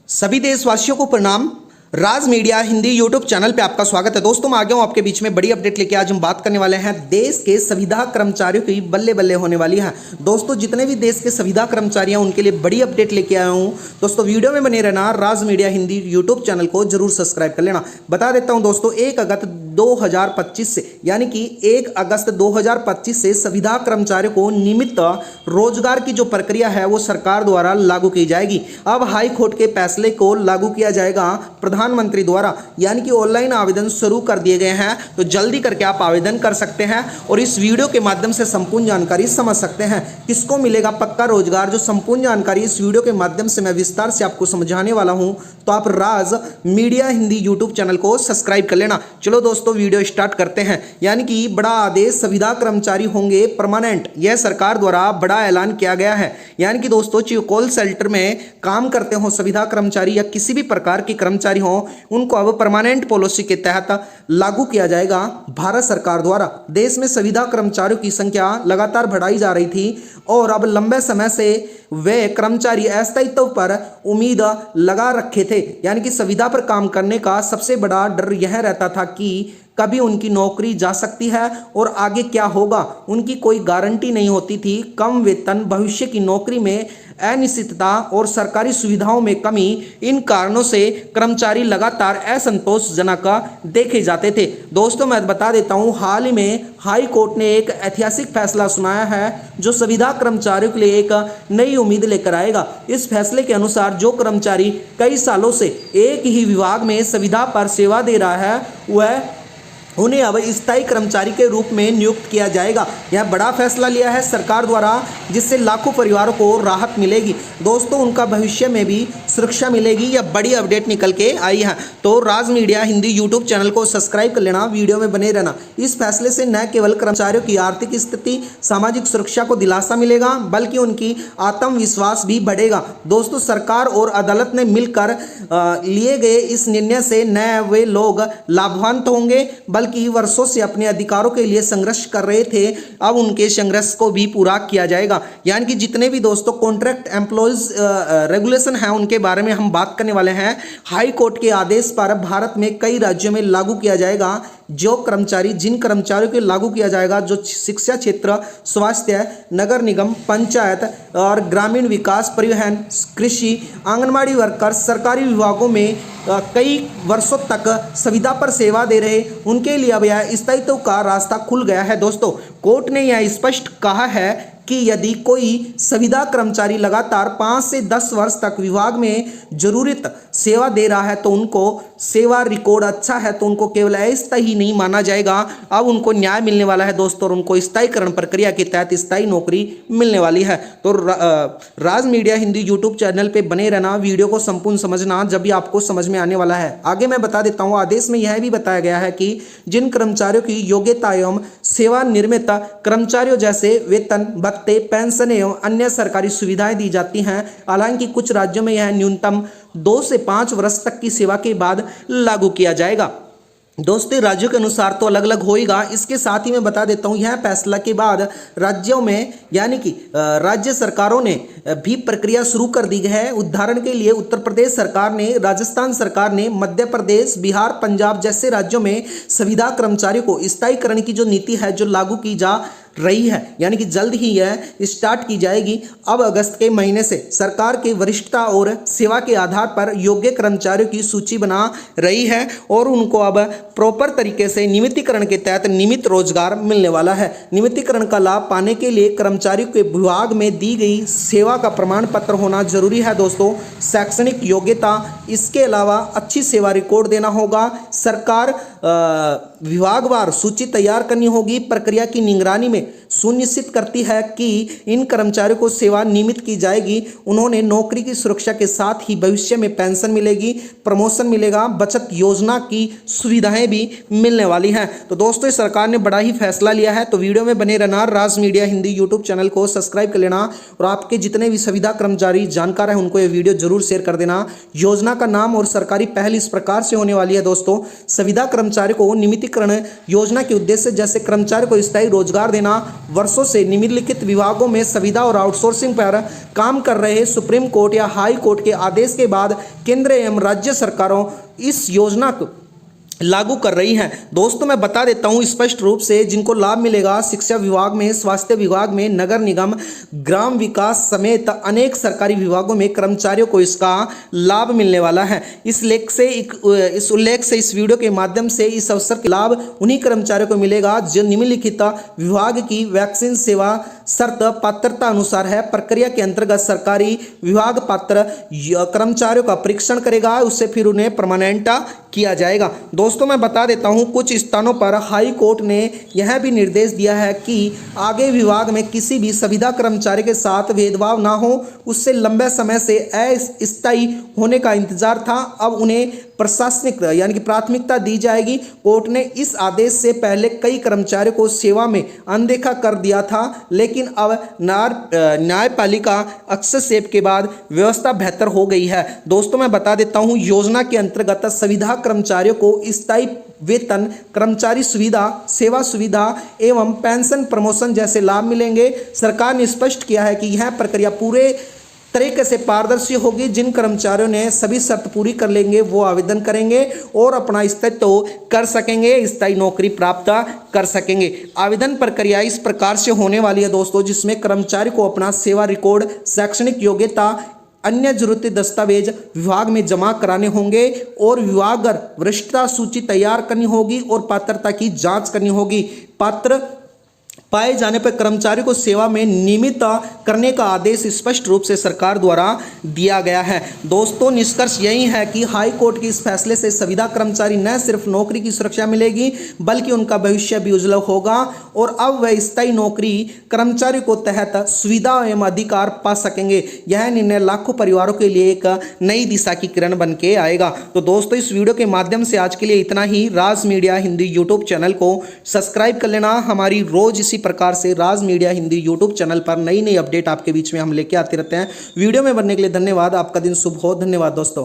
सभी देशवासियों को प्रणाम। राज मीडिया हिंदी यूट्यूब चैनल पे आपका स्वागत है। दोस्तों मैं आ गया हूं आपके बीच में बड़ी अपडेट लेके। आज हम बात करने वाले हैं देश के संविदा कर्मचारियों की बल्ले बल्ले होने वाली है। दोस्तों जितने भी देश के संविदा कर्मचारी हैं उनके लिए बड़ी अपडेट लेके आया हूं। दोस्तों वीडियो में बने रहना। राज मीडिया हिंदी यूट्यूब चैनल को जरूर सब्सक्राइब कर लेना। बता देता हूं दोस्तों 1 अगस्त 2025 से यानी कि 1 अगस्त 2025 से संविदा कर्मचारियों को नियमित रोजगार की जो प्रक्रिया है वो सरकार द्वारा लागू की जाएगी। अब हाई कोर्ट के फैसले को लागू किया जाएगा प्रधानमंत्री द्वारा, यानी कि ऑनलाइन आवेदन शुरू कर दिए गए हैं। तो जल्दी करके आप आवेदन कर सकते हैं और इस वीडियो के माध्यम से संपूर्ण जानकारी समझ सकते हैं। किसको मिलेगा पक्का रोजगार, जो संपूर्ण जानकारी इस वीडियो के माध्यम से मैं विस्तार से आपको समझाने वाला हूं। तो आप राज मीडिया हिंदी यूट्यूब चैनल को सब्सक्राइब कर लेना। चलो दोस्तों वीडियो स्टार्ट करते हैं। यानी कि बड़ा आदेश, संविदा कर्मचारी होंगे परमानेंट, यह सरकार द्वारा बड़ा ऐलान किया गया है। यानी कि दोस्तों कॉल सेंटर में काम करते हो संविदा कर्मचारी या किसी भी प्रकार के कर्मचारी हो, उनको अब परमानेंट पॉलिसी के तहत लागू किया जाएगा भारत सरकार द्वारा। देश में संविदा कर्मचारियों की संख्या लगातार बढ़ाई जा रही थी और अब लंबे समय से वे कर्मचारी अस्थायित्व पर उम्मीद लगा रखे थे। यानी कि संविदा पर काम करने का सबसे बड़ा डर यह रहता था कि कभी उनकी नौकरी जा सकती है और आगे क्या होगा, उनकी कोई गारंटी नहीं होती थी। कम वेतन, भविष्य की नौकरी में अनिश्चितता और सरकारी सुविधाओं में कमी, इन कारणों से कर्मचारी लगातार असंतोषजनक देखे जाते थे। दोस्तों मैं बता देता हूं, हाल ही में हाई कोर्ट ने एक ऐतिहासिक फैसला सुनाया है जो संविदा कर्मचारियों के लिए एक नई उम्मीद लेकर आएगा। इस फैसले के अनुसार जो कर्मचारी कई सालों से एक ही विभाग में संविदा पर सेवा दे रहा है वह उन्हें अब स्थायी कर्मचारी के रूप में नियुक्त किया जाएगा। यह बड़ा फैसला लिया है सरकार द्वारा, जिससे लाखों परिवारों को राहत मिलेगी। दोस्तों उनका भविष्य में भी सुरक्षा मिलेगी। यह बड़ी अपडेट निकल के आई है। तो राज मीडिया हिंदी यूट्यूब चैनल को सब्सक्राइब कर लेना, वीडियो में बने रहना। इस फैसले से न केवल कर्मचारियों की आर्थिक स्थिति, सामाजिक सुरक्षा को दिलासा मिलेगा, बल्कि उनकी आत्मविश्वास भी बढ़ेगा। दोस्तों सरकार और अदालत ने मिलकर लिए गए इस निर्णय से न वे लोग लाभान्वित होंगे बल्कि वर्षों से अपने अधिकारों के लिए संघर्ष कर रहे थे, अब उनके संघर्ष को भी पूरा किया जाएगा। यानी कि जितने भी दोस्तों कॉन्ट्रैक्ट एम्प्लॉयज रेगुलेशन है उनके बारे में हम बात करने वाले हैं। हाई कोर्ट के आदेश पर भारत में कई राज्यों में लागू किया जाएगा। जिन कर्मचारियों को लागू किया जाएगा, जो शिक्षा क्षेत्र, स्वास्थ्य, नगर निगम, पंचायत और ग्रामीण विकास, परिवहन, कृषि, आंगनबाड़ी वर्कर्स, सरकारी विभागों में कई वर्षों तक संविदा पर सेवा दे रहे, उनके लिए अब यह स्थायित्व का रास्ता खुल गया है। दोस्तों कोर्ट ने यह स्पष्ट कहा है कि यदि कोई संविदा कर्मचारी लगातार 5 से 10 वर्ष तक विभाग में जरूरत सेवा दे रहा है तो उनको सेवा रिकॉर्ड अच्छा है तो उनको केवल अस्थायी नहीं माना जाएगा। अब उनको न्याय मिलने वाला है दोस्तों, और उनको स्थायीकरण प्रक्रिया के तहत स्थायी नौकरी मिलने वाली है। तो राज मीडिया हिंदी यूट्यूब चैनल पे बने रहना, वीडियो को संपूर्ण समझना, जब भी आपको समझ में आने वाला है। आगे मैं बता देता हूँ, आदेश में यह भी बताया गया है कि जिन कर्मचारियों की योग्यता एवं सेवानिवृत्त कर्मचारियों जैसे वेतन, भत्ते, पेंशन एवं अन्य सरकारी सुविधाएं दी जाती हैं। हालांकि कुछ राज्यों में यह न्यूनतम 2 से 5 वर्ष तक की सेवा के बाद लागू किया जाएगा। दोस्तों राज्यों के अनुसार तो अलग अलग होएगा। इसके साथ ही मैं बता देता हूं, यह फैसला के बाद राज्यों में यानी कि राज्य सरकारों ने भी प्रक्रिया शुरू कर दी है। उदाहरण के लिए उत्तर प्रदेश सरकार ने, राजस्थान सरकार ने, मध्य प्रदेश, बिहार, पंजाब जैसे राज्यों में संविदा कर्मचारियों को स्थायीकरण की जो नीति है जो लागू की जा रही है, यानी कि जल्द ही यह स्टार्ट की जाएगी। अब अगस्त के महीने से सरकार की वरिष्ठता और सेवा के आधार पर योग्य कर्मचारियों की सूची बना रही है और उनको अब प्रॉपर तरीके से नियमितीकरण के तहत नियमित रोजगार मिलने वाला है। नियमितीकरण का लाभ पाने के लिए कर्मचारियों के विभाग में दी गई सेवा का प्रमाण पत्र होना जरूरी है। दोस्तों शैक्षणिक योग्यता, इसके अलावा अच्छी सेवा रिकॉर्ड देना होगा। सरकार विभागवार सूची तैयार करनी होगी। प्रक्रिया की निगरानी में सुनिश्चित करती है कि इन कर्मचारियों को सेवा नियमित की जाएगी। उन्होंने नौकरी की सुरक्षा के साथ ही भविष्य में पेंशन मिलेगी, प्रमोशन मिलेगा, बचत योजना की सुविधाएं भी मिलने वाली हैं। तो दोस्तों सरकार ने बड़ा ही फैसला लिया है। तो वीडियो में बने रहना, राज मीडिया हिंदी यूट्यूब चैनल को सब्सक्राइब कर लेना और आपके जितने भी संविदा कर्मचारी जानकार हैं उनको ये वीडियो जरूर शेयर कर देना। योजना का नाम और सरकारी पहल इस प्रकार से होने वाली है। दोस्तों संविदा कर्मचारी को नियमितीकरण योजना के उद्देश्य जैसे कर्मचारी को स्थायी रोजगार देना, वर्षों से निम्नलिखित विभागों में संविदा और आउटसोर्सिंग पर काम कर रहे सुप्रीम कोर्ट या हाई कोर्ट के आदेश के बाद केंद्र एवं राज्य सरकारों इस योजना को लागू कर रही हैं। दोस्तों मैं बता देता हूं स्पष्ट रूप से जिनको लाभ मिलेगा, शिक्षा विभाग में, स्वास्थ्य विभाग में, नगर निगम, ग्राम विकास समेत अनेक सरकारी विभागों में कर्मचारियों को इसका लाभ मिलने वाला है। इस उल्लेख से इस वीडियो के माध्यम से इस अवसर के लाभ उन्हीं कर्मचारियों को मिलेगा जो निम्नलिखित विभाग की वैक्सीन सेवा शर्त पात्रता अनुसार है। प्रक्रिया के अंतर्गत सरकारी विभाग पात्र कर्मचारियों का परीक्षण करेगा, उससे फिर उन्हें परमानेंट किया जाएगा। दोस्तों मैं बता देता हूं कुछ स्थानों पर हाई कोर्ट ने यह भी निर्देश दिया है कि आगे विभाग में किसी भी संविदा कर्मचारी के साथ भेदभाव ना हो। उससे लंबे समय से अस्थायी होने का इंतजार था, अब उन्हें प्रशासनिक यानी कि प्राथमिकता दी जाएगी। कोर्ट ने इस आदेश से पहले कई कर्मचारियों को सेवा में अनदेखा कर दिया था, लेकिन अब न्यायपालिका हस्तक्षेप के बाद व्यवस्था बेहतर हो गई है। दोस्तों मैं बता देता हूं योजना के अंतर्गत संविदा कर्मचारियों को स्थायी वेतन, कर्मचारी सुविधा, सेवा सुविधा एवं पेंशन, प्रमोशन जैसे लाभ मिलेंगे। सरकार ने स्पष्ट किया है कि यह प्रक्रिया पूरे तरीके से पारदर्शी होगी। जिन कर्मचारियों ने सभी शर्त पूरी कर लेंगे वो आवेदन करेंगे और अपना स्थायित्व कर सकेंगे, स्थायी नौकरी प्राप्त कर सकेंगे। आवेदन प्रक्रिया इस प्रकार से होने वाली है दोस्तों, जिसमें कर्मचारी को अपना सेवा रिकॉर्ड, शैक्षणिक योग्यता, अन्य जरूरती दस्तावेज विभाग में जमा कराने होंगे और विभाग वरिष्ठता सूची तैयार करनी होगी और पात्रता की जांच करनी होगी। पात्र पाए जाने पर कर्मचारी को सेवा में नियमित करने का आदेश स्पष्ट रूप से सरकार द्वारा दिया गया है। दोस्तों निष्कर्ष यही है कि हाई कोर्ट के इस फैसले से संविदा कर्मचारी न सिर्फ नौकरी की सुरक्षा मिलेगी बल्कि उनका भविष्य भी उज्जवल होगा और अब वह स्थायी नौकरी कर्मचारी को तहत सुविधा एवं अधिकार पा सकेंगे। यह निर्णय लाखों परिवारों के लिए एक नई दिशा की किरण बन के आएगा। तो दोस्तों इस वीडियो के माध्यम से आज के लिए इतना ही। राज मीडिया हिंदी यूट्यूब चैनल को सब्सक्राइब कर लेना। हमारी रोज इसी प्रकार से राज मीडिया हिंदी यूट्यूब चैनल पर नई नई अपडेट आपके बीच में हम लेके आते रहते हैं। वीडियो में बनने के लिए धन्यवाद। आपका दिन शुभ हो। धन्यवाद दोस्तों।